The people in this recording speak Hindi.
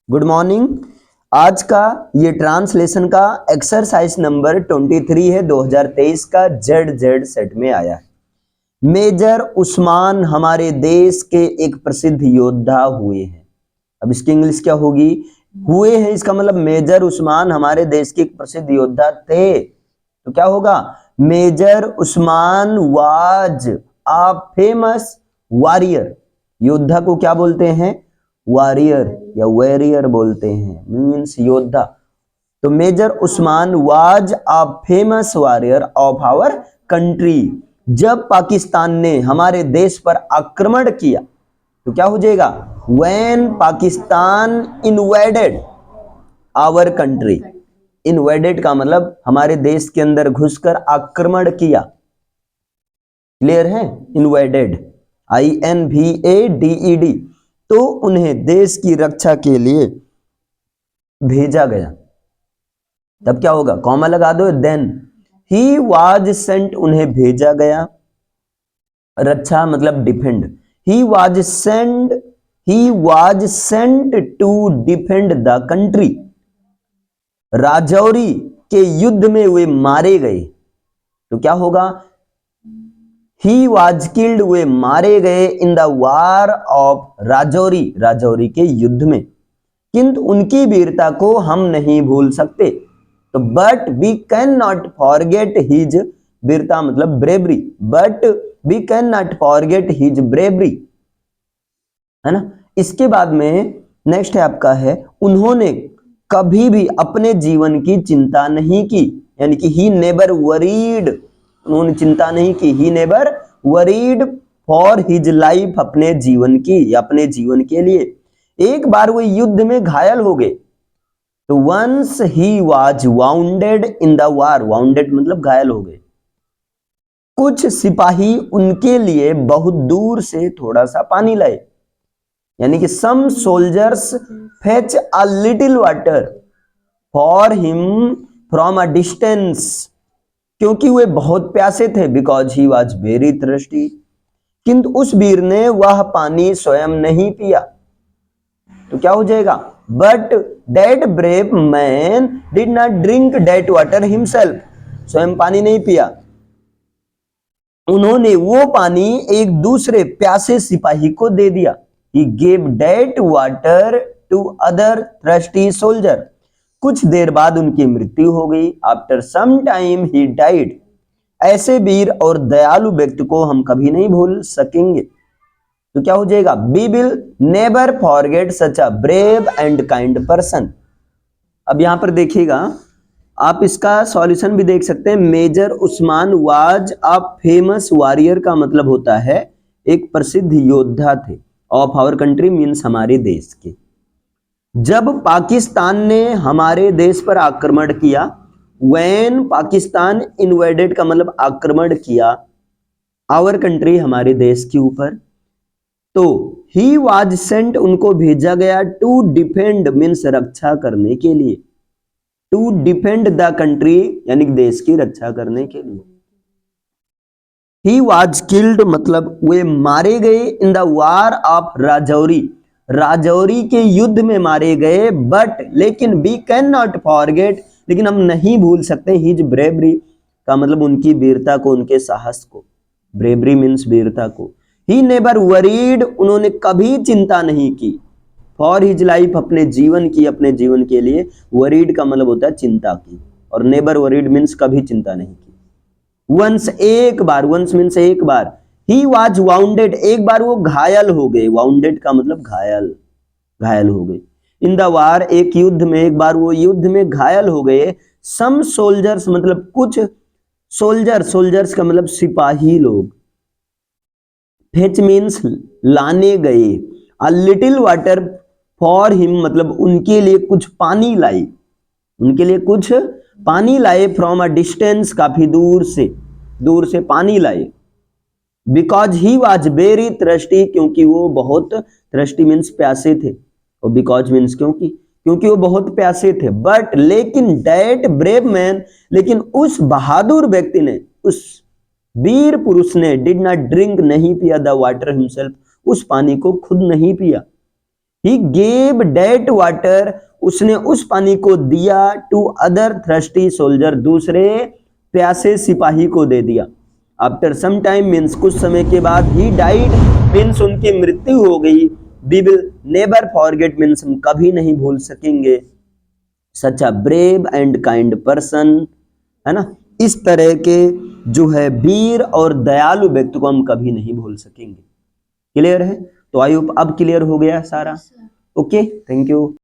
Good morning. आज का ये ट्रांसलेशन का एक्सरसाइज नंबर 23 है, 2023 का जेड जेड सेट में आया है। मेजर उस्मान हमारे देश के एक प्रसिद्ध योद्धा हुए हैं। अब इसकी इंग्लिश क्या होगी? हुए हैं, इसका मतलब मेजर उस्मान हमारे देश के एक प्रसिद्ध योद्धा थे, तो क्या होगा? Major Usman was a famous warrior. योद्धा को क्या बोलते हैं? वॉरियर या वॉरियर बोलते हैं, मींस योद्धा। तो major Usman was a famous warrior of our country. जब पाकिस्तान ने हमारे देश पर आक्रमण किया तो क्या हो जाएगा? When Pakistan invaded our country. Invaded का मतलब हमारे देश के अंदर घुसकर आक्रमण किया। क्लियर है? Invaded, INVADED। तो उन्हें देश की रक्षा के लिए भेजा गया। तब क्या होगा? कॉमा लगा दो। देन ही वाज सेंट, उन्हें भेजा गया। रक्षा मतलब defend. He was sent to defend the country. Rajouri के युद्ध में वे मारे गए, तो क्या होगा? ही वाज किल्ड, वे मारे गए इन the war of Rajouri, Rajouri के युद्ध में। किंतु उनकी वीरता को हम नहीं भूल सकते। तो but we can not forget his, वीरता मतलब bravery, but we can not forget his bravery, है ना। इसके बाद में नेक्स्ट है आपका है, उन्होंने कभी भी अपने जीवन की चिंता नहीं की, यानी कि ही नेवर वरीड, उन्होंने चिंता नहीं की। He never worried for his life, अपने जीवन की या अपने जीवन के लिए। एक बार वो युद्ध में घायल हो गए, तो once he was wounded in the war, wounded मतलब घायल हो गए। कुछ सिपाही उनके लिए बहुत दूर से थोड़ा सा पानी लाए, यानी कि some soldiers fetch a little water for him from a distance, क्योंकि वे बहुत प्यासे थे। Because he was very thirsty, किंतु उस वीर ने वह पानी स्वयं नहीं पिया। तो क्या हो जाएगा? But that brave man did not drink that water himself, स्वयं पानी नहीं पिया। उन्होंने वो पानी एक दूसरे प्यासे सिपाही को दे दिया। He gave that water to other thirsty soldier. कुछ देर बाद उनकी मृत्यु हो गई। After some time he died. ऐसे वीर और दयालु व्यक्ति को हम कभी नहीं भूल सकेंगे। तो क्या हो जाएगा? We will never forget such a brave and kind person. अब यहां पर देखिएगा, आप इसका सॉल्यूशन भी देख सकते हैं। Major Usman was a famous warrior का मतलब होता है एक प्रसिद्ध योद्धा थे। ऑफ आवर कंट्री मीन्स हमारे देश के। जब पाकिस्तान ने हमारे देश पर आक्रमण किया, व्हेन पाकिस्तान इन्वेडेड का मतलब आक्रमण किया आवर कंट्री, हमारे देश के ऊपर, तो ही वाज सेंट, उनको भेजा गया। टू डिफेंड मीन्स रक्षा करने के लिए। टू डिफेंड द कंट्री यानी देश की रक्षा करने के लिए। ही वाज किल्ड मतलब वे मारे गए इन the war of Rajouri, Rajouri के युद्ध में मारे गए। बट लेकिन वी कैन नॉट फॉरगेट, लेकिन हम नहीं भूल सकते हिज ब्रेवरी का मतलब उनकी वीरता को, उनके साहस को। ब्रेवरी मीन्स वीरता को। ही नेवर वरीड, उन्होंने कभी चिंता नहीं की। फॉर हिज लाइफ, अपने जीवन की, अपने जीवन के लिए। वरीड का मतलब होता है चिंता की, और नेवर वरीड मीन्स कभी चिंता नहीं की। वंस एक बार, वंस मीन्स एक बार। ही वाज वाउंडेड, एक बार वो घायल हो गए। वाउंडेड का मतलब घायल, घायल हो गए। इन द वार, एक युद्ध में, एक बार वो युद्ध में घायल हो गए। सम सोल्जर्स मतलब कुछ सोल्जर, सोल्जर्स का मतलब सिपाही लोग। फेच मीन्स लाने गए। अ लिटिल वाटर फॉर हिम मतलब उनके लिए कुछ पानी लाई, उनके लिए कुछ पानी लाए। फ्रॉम अ डिस्टेंस, काफी दूर से, दूर से पानी लाए। Because he was very thirsty, क्योंकि वो बहुत, थ्रस्टी मीन्स प्यासे थे, और बिकॉज मीन्स क्योंकि, क्योंकि वो बहुत प्यासे थे। बट लेकिन दैट ब्रेव मैन, लेकिन उस बहादुर व्यक्ति ने, उस वीर पुरुष ने, डिड नॉट ड्रिंक नहीं पिया द वाटर हिमसेल्फ, उस पानी को खुद नहीं पिया। ही गेव डेट वाटर, उसने उस पानी को दिया, टू अदर थ्रस्टी सोल्जर, दूसरे प्यासे सिपाही को दे दिया। आफ्टर सम टाइम मीन्स कुछ समय के बाद, ही डाइड मीन्स उनकी मृत्यु हो गई, we will never forget means हम कभी नहीं भूल सकेंगे, such a brave and kind person, है ना, इस तरह के जो है वीर और दयालु व्यक्ति को हम कभी नहीं भूल सकेंगे। क्लियर है? तो आई होप अब क्लियर हो गया सारा। Okay, thank you.